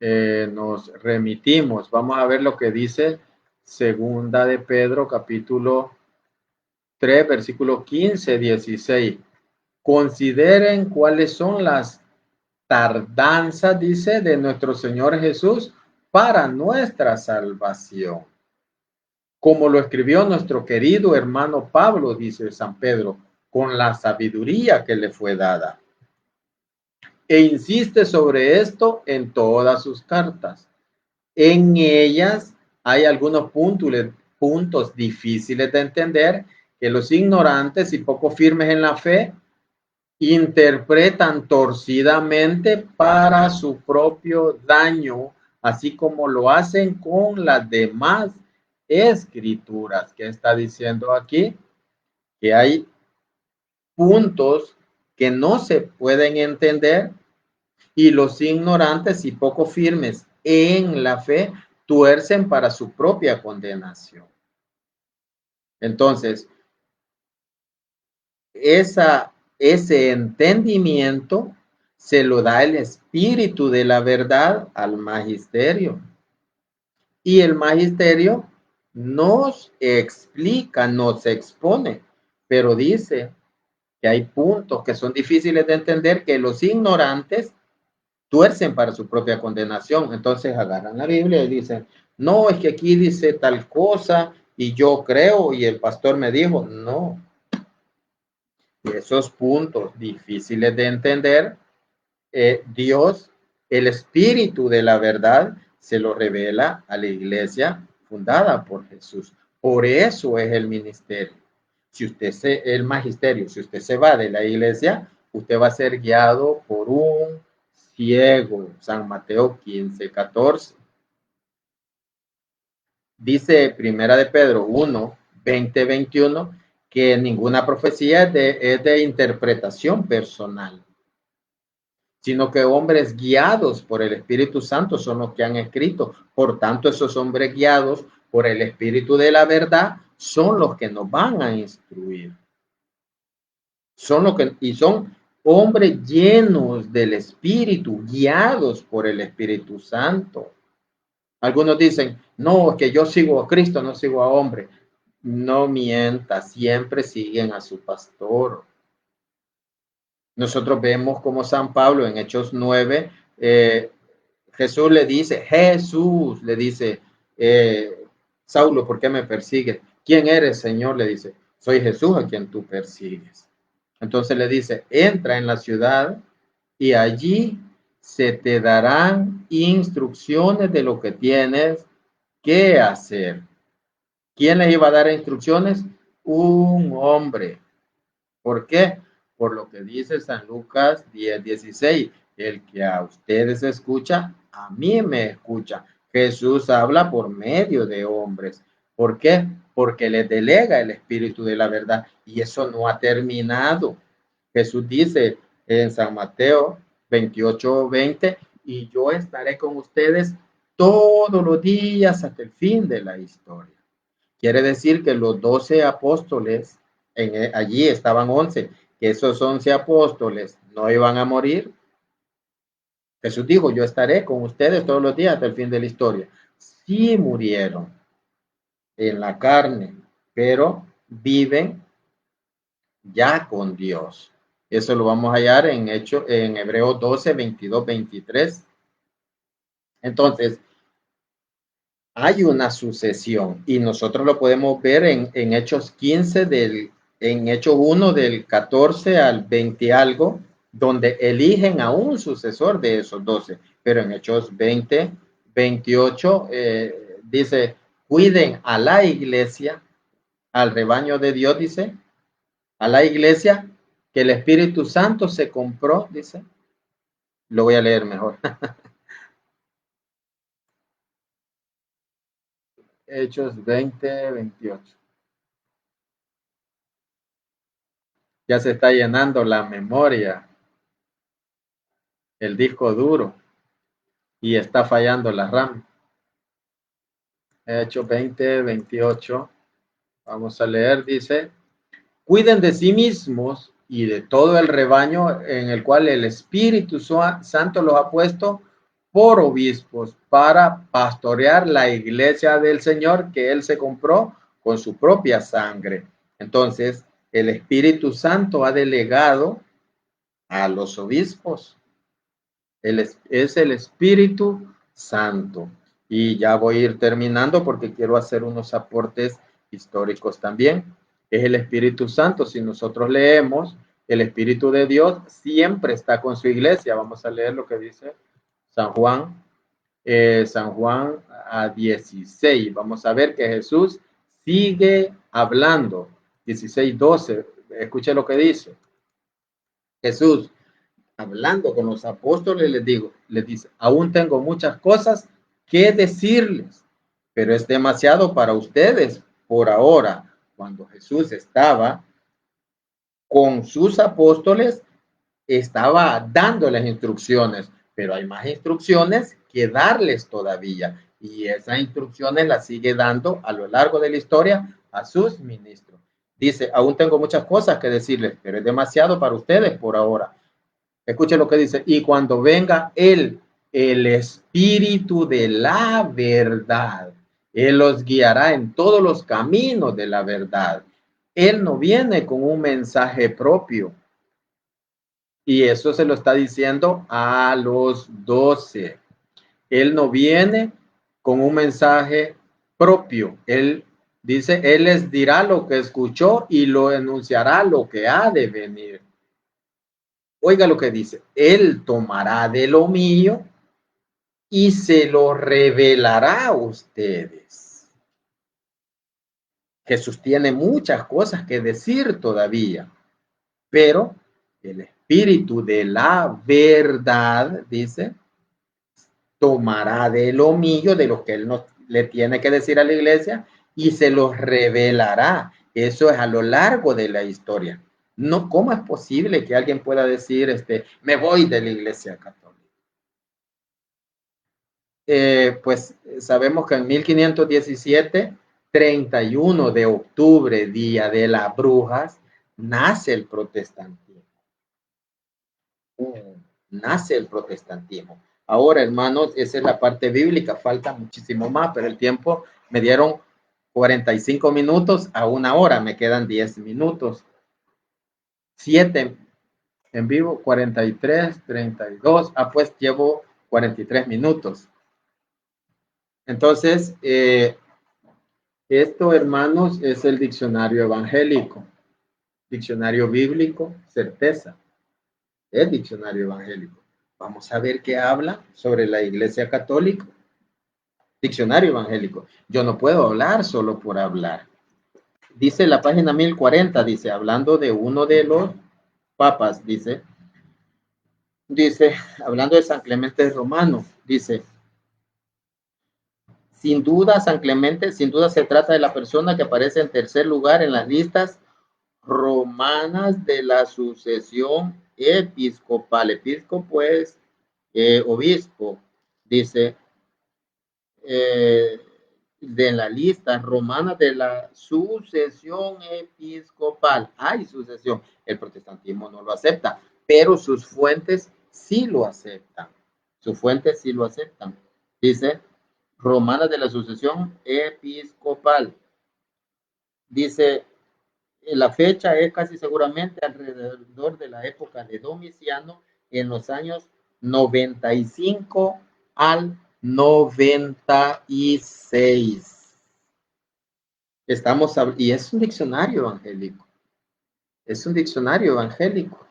Speaker 1: nos remitimos. Vamos a ver lo que dice Segunda de Pedro, capítulo 3, versículo 15-16. Consideren cuáles son las tardanzas, dice, de nuestro Señor Jesús para nuestra salvación. Como lo escribió nuestro querido hermano Pablo, dice San Pedro, con la sabiduría que le fue dada. E insiste sobre esto en todas sus cartas. En ellas hay algunos puntos difíciles de entender que los ignorantes y poco firmes en la fe interpretan torcidamente para su propio daño, así como lo hacen con las demás escrituras. ¿Qué está diciendo aquí? Que hay puntos que no se pueden entender y los ignorantes y poco firmes en la fe tuercen para su propia condenación. Entonces, ese entendimiento se lo da el Espíritu de la verdad al magisterio. Y el magisterio nos explica, nos expone, pero dice que hay puntos que son difíciles de entender, que los ignorantes tuercen para su propia condenación. Entonces agarran la Biblia y dicen, no, es que aquí dice tal cosa y yo creo y el pastor me dijo, no. Y esos puntos difíciles de entender, Dios, el Espíritu de la verdad, se lo revela a la iglesia fundada por Jesús. Por eso es el ministerio. Si usted el magisterio, si usted se va de la iglesia, usted va a ser guiado por un ciego. San Mateo 15:14. Dice Primera de Pedro 1:20-21 que ninguna profecía es de interpretación personal, sino que hombres guiados por el Espíritu Santo son los que han escrito. Por tanto, esos hombres guiados por el Espíritu de la verdad son los que nos van a instruir. Son hombres llenos del Espíritu, guiados por el Espíritu Santo. Algunos dicen, no, es que yo sigo a Cristo, no sigo a hombre. No mienta, siempre siguen a su pastor. Nosotros vemos como San Pablo en Hechos 9, Jesús le dice, Saulo, ¿por qué me persigues? ¿Quién eres, Señor? Le dice, soy Jesús a quien tú persigues. Entonces le dice, entra en la ciudad y allí se te darán instrucciones de lo que tienes que hacer. ¿Quién les iba a dar instrucciones? Un hombre. ¿Por qué? Por lo que dice San Lucas 10:16. El que a ustedes escucha, a mí me escucha. Jesús habla por medio de hombres. ¿Por qué? Porque les delega el Espíritu de la verdad. Y eso no ha terminado. Jesús dice en San Mateo 28:20, y yo estaré con ustedes todos los días hasta el fin de la historia. Quiere decir que los 12 apóstoles, allí estaban 11, que esos 11 apóstoles no iban a morir. Jesús dijo, yo estaré con ustedes todos los días hasta el fin de la historia. Sí murieron en la carne, pero viven ya con Dios. Eso lo vamos a hallar en Hebreos 12:22-23. Entonces, hay una sucesión y nosotros lo podemos ver en Hechos 15, en Hechos 1 del 14 al 20 algo, donde eligen a un sucesor de esos 12, pero en Hechos 20:28 dice, cuiden a la iglesia, al rebaño de Dios, dice, a la iglesia que el Espíritu Santo se compró, dice, lo voy a leer mejor. Hechos 20:28. Ya se está llenando la memoria, el disco duro, y está fallando la RAM. Hechos 20:28. Vamos a leer, dice, cuiden de sí mismos y de todo el rebaño en el cual el Espíritu Santo los ha puesto por obispos para pastorear la iglesia del Señor que Él se compró con su propia sangre. Entonces, el Espíritu Santo ha delegado a los obispos. Es el Espíritu Santo. Y ya voy a ir terminando porque quiero hacer unos aportes históricos también. Es el Espíritu Santo. Si nosotros leemos, el Espíritu de Dios siempre está con su iglesia. Vamos a leer lo que dice San Juan San Juan a 16. Vamos a ver que Jesús sigue hablando. 16:12. Escuche lo que dice. Jesús, hablando con los apóstoles, les dice, aún tengo muchas cosas que decirles, pero es demasiado para ustedes por ahora. Cuando Jesús estaba con sus apóstoles, estaba dándoles instrucciones, pero hay más instrucciones que darles todavía. Y esas instrucciones las sigue dando a lo largo de la historia a sus ministros. Dice, aún tengo muchas cosas que decirles, pero es demasiado para ustedes por ahora. Escuche lo que dice, y cuando venga Él, el Espíritu de la verdad, Él los guiará en todos los caminos de la verdad. Él no viene con un mensaje propio, y eso se lo está diciendo a los 12. Él no viene con un mensaje propio. Él dice, Él les dirá lo que escuchó y lo enunciará lo que ha de venir. Oiga lo que dice, Él tomará de lo mío y se lo revelará a ustedes. Jesús tiene muchas cosas que decir todavía, pero el Espíritu de la verdad, dice, tomará de lo mío, de lo que Él nos, le tiene que decir a la iglesia, y se los revelará. Eso es a lo largo de la historia. No, ¿cómo es posible que alguien pueda decir, me voy de la iglesia católica? Pues sabemos que en 1517, 31 de octubre, día de las brujas, nace el protestantismo. Nace el protestantismo. Ahora, hermanos, esa es la parte bíblica, falta muchísimo más, pero el tiempo me dieron 45 minutos a una hora, me quedan 10 minutos. 7 en vivo, 43, 32, pues llevo 43 minutos. Entonces, esto, hermanos, es el diccionario evangélico, diccionario bíblico, certeza, es diccionario evangélico. Vamos a ver qué habla sobre la Iglesia Católica. Diccionario evangélico. Yo no puedo hablar solo por hablar. Dice la página 1040, dice, hablando de uno de los papas, dice, hablando de San Clemente Romano, dice, sin duda, San Clemente, sin duda se trata de la persona que aparece en tercer lugar en las listas romanas de la sucesión episcopal. Episcopo es obispo, dice, de la lista romana de la sucesión episcopal. Hay sucesión. El protestantismo no lo acepta, pero sus fuentes sí lo aceptan. Sus fuentes sí lo aceptan. Dice, romana de la sucesión episcopal. Dice, la fecha es casi seguramente alrededor de la época de Domiciano, en los años 95 al 96. Y es un diccionario evangélico. Es un diccionario evangélico.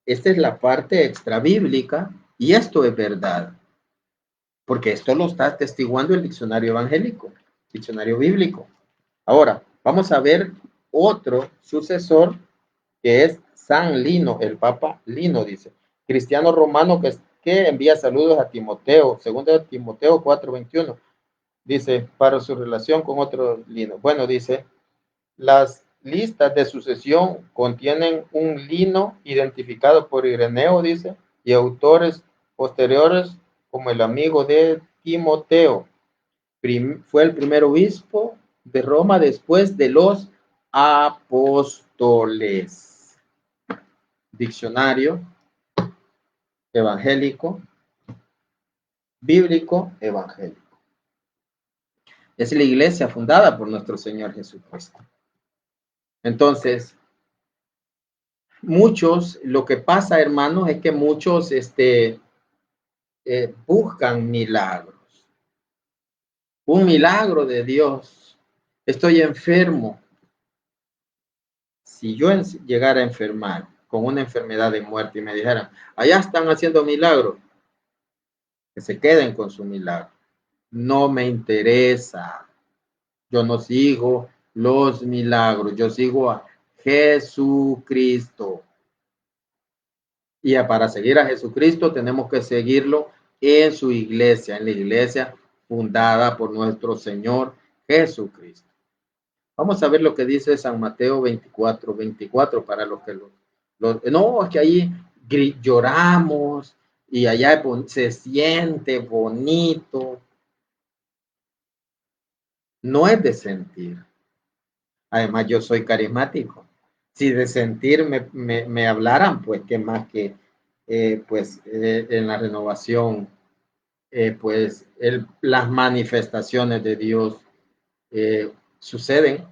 Speaker 1: Esta es la parte extra bíblica y esto es verdad. Porque esto lo está atestiguando el diccionario evangélico, diccionario bíblico. Ahora, vamos a ver otro sucesor que es San Lino, el Papa Lino, dice, cristiano romano que envía saludos a Timoteo, segundo de Timoteo 4:21, dice, para su relación con otro Lino. Bueno, dice, las listas de sucesión contienen un Lino identificado por Ireneo, dice, y autores posteriores como el amigo de Timoteo. Fue el primer obispo de Roma después de los apóstoles. Diccionario evangélico, bíblico, evangélico. Es la iglesia fundada por nuestro Señor Jesucristo. Entonces, muchos, lo que pasa, hermanos, es que muchos buscan milagros. Un milagro de Dios. Estoy enfermo. Si yo llegara a enfermar con una enfermedad de muerte y me dijeran, allá están haciendo milagros, que se queden con su milagro. No me interesa. Yo no sigo los milagros, yo sigo a Jesucristo. Y para seguir a Jesucristo tenemos que seguirlo en su iglesia, en la iglesia fundada por nuestro Señor Jesucristo. Vamos a ver lo que dice San Mateo 24 para los que no, es que ahí lloramos y allá se siente bonito. No es de sentir. Además, yo soy carismático. Si de sentir me hablaran, pues qué más que en la renovación, las manifestaciones de Dios suceden,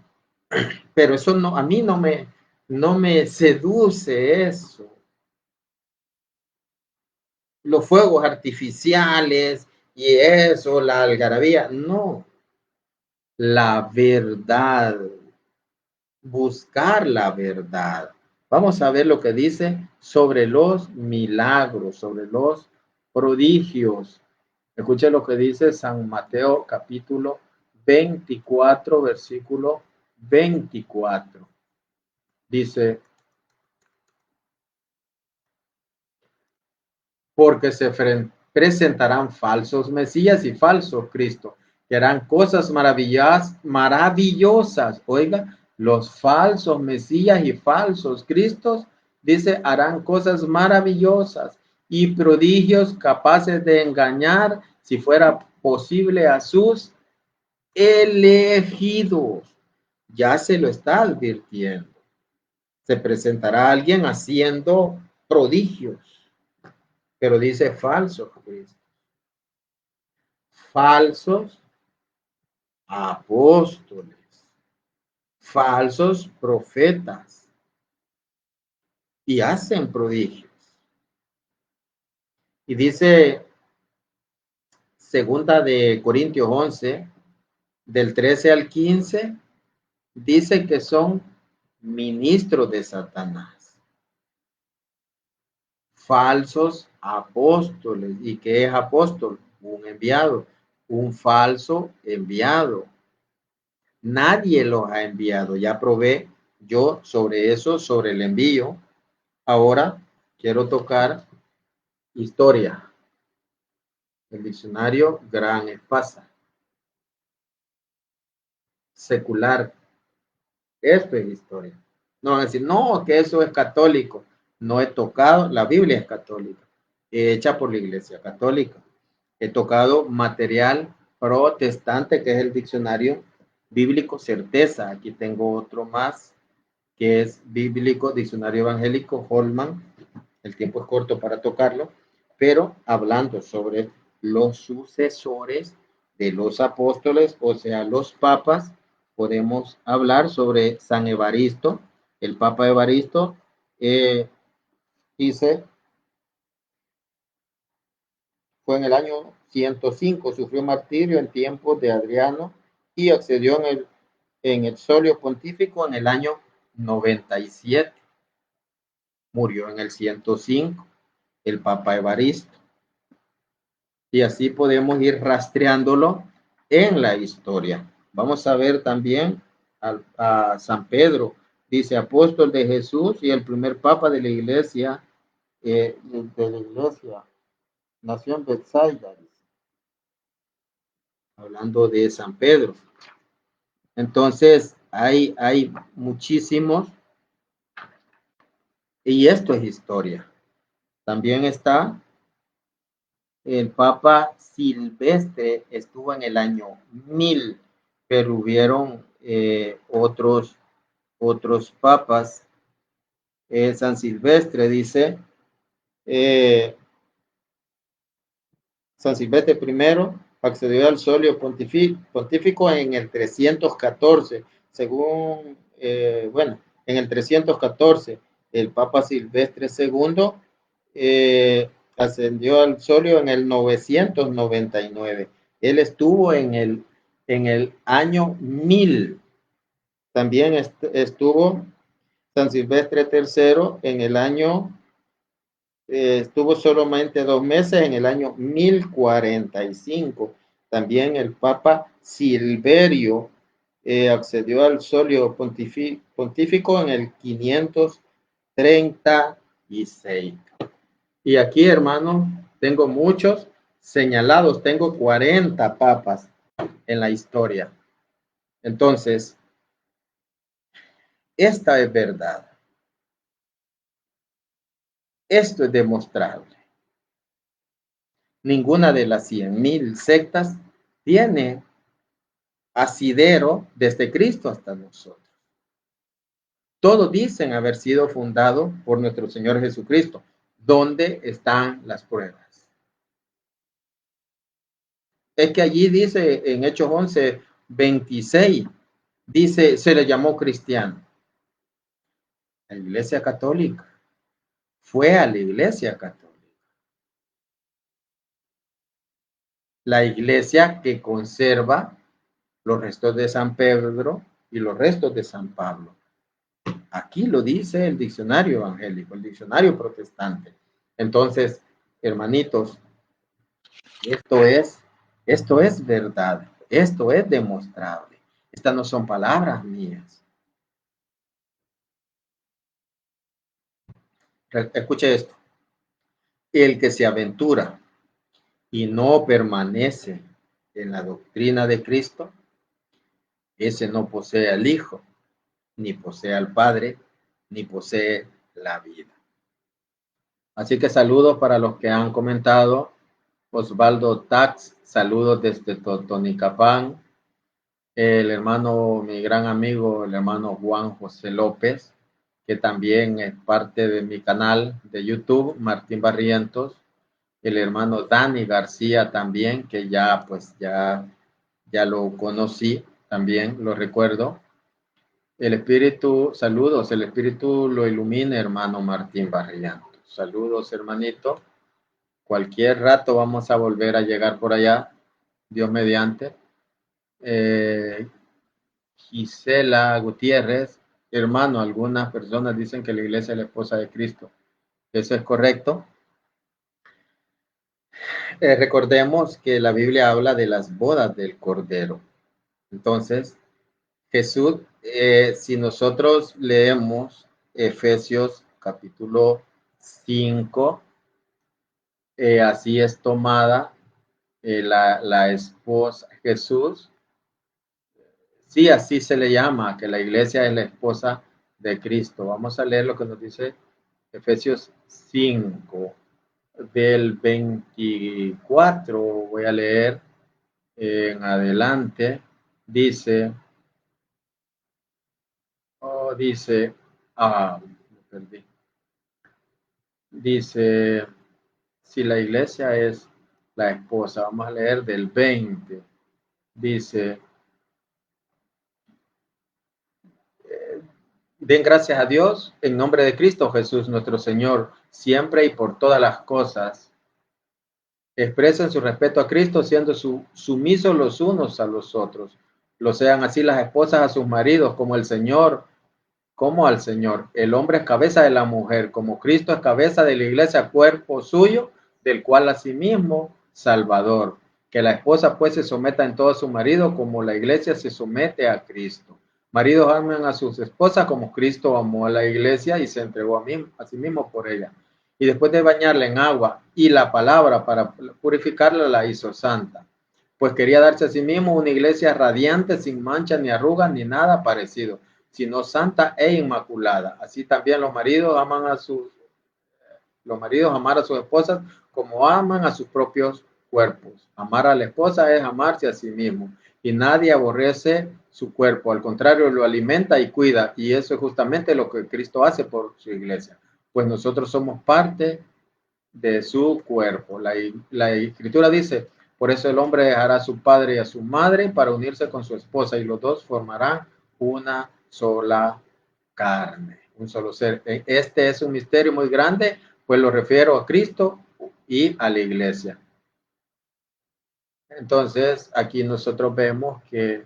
Speaker 1: pero eso no, a mí no me seduce eso. Los fuegos artificiales y eso, la algarabía, no. La verdad, buscar la verdad. Vamos a ver lo que dice sobre los milagros, sobre los prodigios. Escuche lo que dice San Mateo capítulo 24, versículo 24. Dice, porque se presentarán falsos mesías y falsos Cristos, que harán cosas maravillosas. Oiga, los falsos mesías y falsos Cristos, dice, harán cosas maravillosas y prodigios capaces de engañar, si fuera posible, a sus elegidos. Ya se lo está advirtiendo. Se presentará alguien haciendo prodigios, pero dice falsos Cristos, falsos apóstoles, falsos profetas, y hacen prodigios. Y dice segunda de Corintios 11, del 13 al 15, dice que son ministros de Satanás, falsos apóstoles. ¿Y qué es apóstol? Un enviado, un falso enviado. Nadie los ha enviado. Ya probé yo sobre eso, sobre el envío. Ahora quiero tocar historia. El diccionario Gran Espasa. Secular. Esto es historia. No van a decir, no, que eso es católico. No he tocado, la Biblia es católica, hecha por la Iglesia Católica. He tocado material protestante, que es el diccionario bíblico Certeza. Aquí tengo otro más, que es bíblico, diccionario evangélico Holman. El tiempo es corto para tocarlo, pero hablando sobre los sucesores de los apóstoles, o sea, los papas, podemos hablar sobre San Evaristo. El Papa Evaristo dice, fue en el año 105, sufrió martirio en tiempos de Adriano y accedió en el solio pontífico en el año 97. Murió en el 105, el Papa Evaristo. Y así podemos ir rastreándolo en la historia. Vamos a ver también a San Pedro, dice apóstol de Jesús y el primer papa de la iglesia, nació en Bethsaida, hablando de San Pedro. Entonces, hay muchísimos, y esto es historia. También está el Papa Silvestre, estuvo en el año 1000, pero hubieron otros papas. San Silvestre dice, San Silvestre I accedió al solio pontífico en el 314, según, en el 314, el Papa Silvestre II ascendió al solio en el 999. Él estuvo en el año 1000. También estuvo San Silvestre III en el año estuvo solamente 2 meses en el año 1045. También el Papa Silverio accedió al solio pontífico en el 536. Y aquí, hermano, tengo muchos señalados, tengo 40 papas en la historia. Entonces, esta es verdad. Esto es demostrable. Ninguna de las 100,000 sectas tiene asidero desde Cristo hasta nosotros. Todos dicen haber sido fundados por nuestro Señor Jesucristo. ¿Dónde están las pruebas? Es que allí dice en Hechos 11:26, dice, se le llamó cristiano. La Iglesia Católica. Fue a la Iglesia Católica. La iglesia que conserva los restos de San Pedro y los restos de San Pablo. Aquí lo dice el diccionario evangélico, el diccionario protestante. Entonces, hermanitos, esto es verdad, esto es demostrable. Estas no son palabras mías. Escuche esto. El que se aventura y no permanece en la doctrina de Cristo, ese no posee al Hijo, ni posee al Padre, ni posee la vida. Así que saludos para los que han comentado. Osvaldo Tax, saludos desde Totonicapán. El hermano, mi gran amigo, el hermano Juan José López, que también es parte de mi canal de YouTube, Martín Barrientos. El hermano Dani García también, que ya pues ya lo conocí, también lo recuerdo. El Espíritu, saludos, el Espíritu lo ilumine, hermano Martín Barrientos. Saludos, hermanito. Cualquier rato vamos a volver a llegar por allá, Dios mediante. Gisela Gutiérrez, hermano, algunas personas dicen que la iglesia es la esposa de Cristo. ¿Eso es correcto? Recordemos que la Biblia habla de las bodas del Cordero. Entonces, Jesús, si nosotros leemos Efesios capítulo 5, así es tomada la esposa Jesús. Sí, así se le llama, que la iglesia es la esposa de Cristo. Vamos a leer lo que nos dice Efesios 5, del 24. Voy a leer en adelante. Dice, me perdí. Dice, si la iglesia es la esposa, vamos a leer del 20. Dice, den gracias a Dios en nombre de Cristo Jesús, nuestro Señor, siempre y por todas las cosas. Expresen su respeto a Cristo siendo sumisos los unos a los otros. Lo sean así las esposas a sus maridos como el Señor, como al Señor. El hombre es cabeza de la mujer, como Cristo es cabeza de la iglesia, cuerpo suyo, del cual asimismo Salvador. Que la esposa pues se someta en todo a su marido como la iglesia se somete a Cristo. Maridos amen a sus esposas como Cristo amó a la iglesia y se entregó a sí mismo por ella. Y después de bañarla en agua y la palabra para purificarla, la hizo santa. Pues quería darse a sí mismo una iglesia radiante, sin mancha ni arrugas ni nada parecido, sino santa e inmaculada. Así también los maridos amar a sus esposas como aman a sus propios cuerpos. Amar a la esposa es amarse a sí mismo. Y nadie aborrece su cuerpo, al contrario, lo alimenta y cuida. Y eso es justamente lo que Cristo hace por su iglesia. Pues nosotros somos parte de su cuerpo. La escritura dice, por eso el hombre dejará a su padre y a su madre para unirse con su esposa y los dos formarán una sola carne, un solo ser. Este es un misterio muy grande, pues lo refiero a Cristo y a la iglesia. Entonces, aquí nosotros vemos que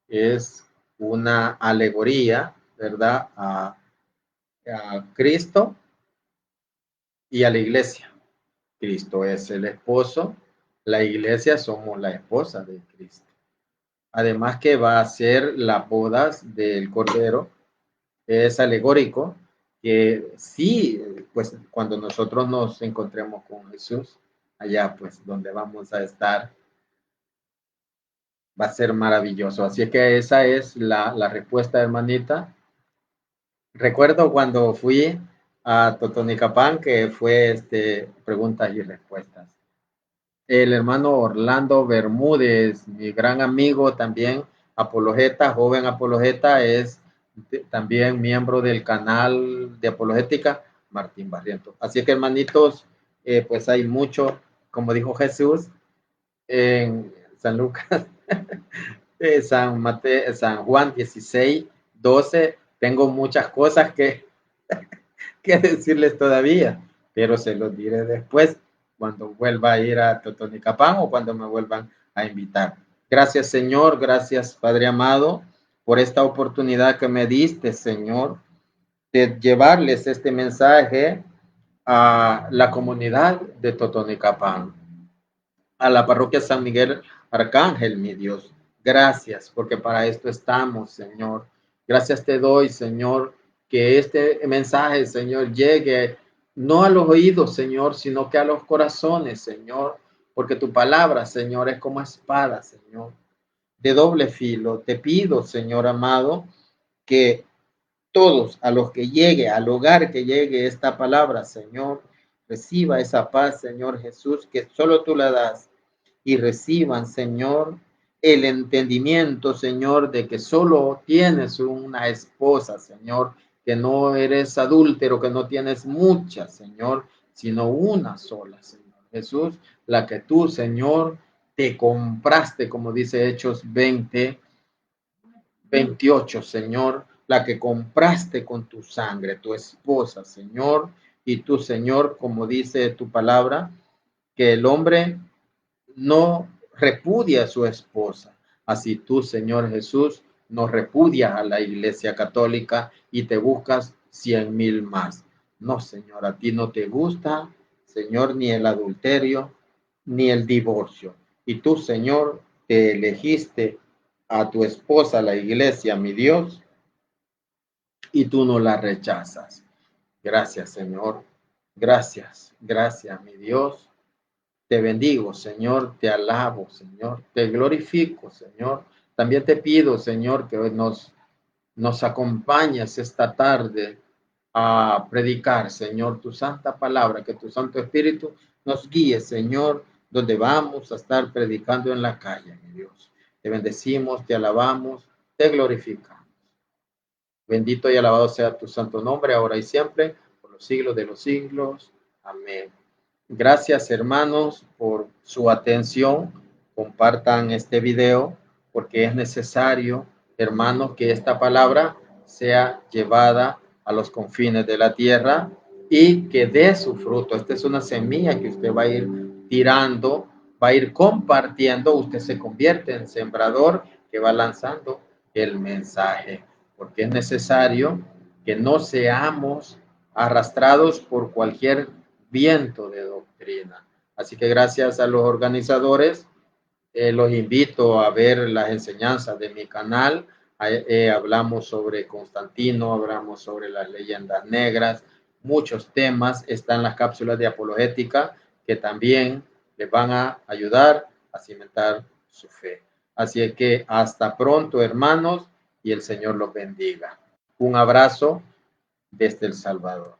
Speaker 1: es una alegoría, ¿verdad? A Cristo y a la iglesia. Cristo es el esposo, la iglesia somos la esposa de Cristo. Además que va a ser las bodas del Cordero, es alegórico, que sí, pues cuando nosotros nos encontremos con Jesús, allá pues donde vamos a estar, va a ser maravilloso. Así que esa es la respuesta, hermanita. Recuerdo cuando fui a Totonicapán, que fue preguntas y respuestas. El hermano Orlando Bermúdez, mi gran amigo también, apologeta, joven apologeta, es también miembro del canal de apologética, Martín Barrientos. Así que, hermanitos, pues hay mucho, como dijo Jesús, en San Lucas, San Juan 16:12, tengo muchas cosas que decirles todavía, pero se los diré después, cuando vuelva a ir a Totonicapán o cuando me vuelvan a invitar. Gracias, Señor, gracias, Padre amado, por esta oportunidad que me diste, Señor, de llevarles este mensaje a la comunidad de Totonicapán, a la parroquia San Miguel Arcángel, mi Dios. Gracias, porque para esto estamos, Señor. Gracias te doy, Señor, que este mensaje, Señor, llegue no a los oídos, Señor, sino que a los corazones, Señor, porque tu palabra, Señor, es como espada, Señor, de doble filo. Te pido, Señor amado, que todos a los que llegue, al hogar que llegue esta palabra, Señor, reciba esa paz, Señor Jesús, que solo tú la das, y reciban, Señor, el entendimiento, Señor, de que solo tienes una esposa, Señor, que no eres adúltero, que no tienes muchas, Señor, sino una sola, Señor Jesús, la que tú, Señor, te compraste, como dice Hechos 20:28, Señor, la que compraste con tu sangre, tu esposa, Señor, y tú, Señor, como dice tu palabra, que el hombre no repudia a su esposa. Así tú, Señor Jesús, no repudias a la Iglesia Católica y te buscas 100,000 más. No, Señor, a ti no te gusta, Señor, ni el adulterio, ni el divorcio. Y tú, Señor, te elegiste a tu esposa, la Iglesia, mi Dios, y tú no la rechazas. Gracias, Señor. Gracias, gracias, mi Dios. Te bendigo, Señor, te alabo, Señor, te glorifico, Señor. También te pido, Señor, que hoy nos acompañes esta tarde a predicar, Señor, tu santa palabra, que tu Santo Espíritu nos guíe, Señor, donde vamos a estar predicando en la calle, mi Dios. Te bendecimos, te alabamos, te glorificamos. Bendito y alabado sea tu santo nombre, ahora y siempre, por los siglos de los siglos. Amén. Gracias, hermanos, por su atención. Compartan este video porque es necesario, hermanos, que esta palabra sea llevada a los confines de la tierra y que dé su fruto. Esta es una semilla que usted va a ir tirando, va a ir compartiendo. Usted se convierte en sembrador que va lanzando el mensaje, porque es necesario que no seamos arrastrados por cualquier viento de doctrina. Así que gracias a los organizadores, los invito a ver las enseñanzas de mi canal. Hablamos sobre Constantino, hablamos sobre las leyendas negras, muchos temas. Están las cápsulas de apologética que también les van a ayudar a cimentar su fe. Así que hasta pronto, hermanos, y el Señor los bendiga. Un abrazo desde El Salvador.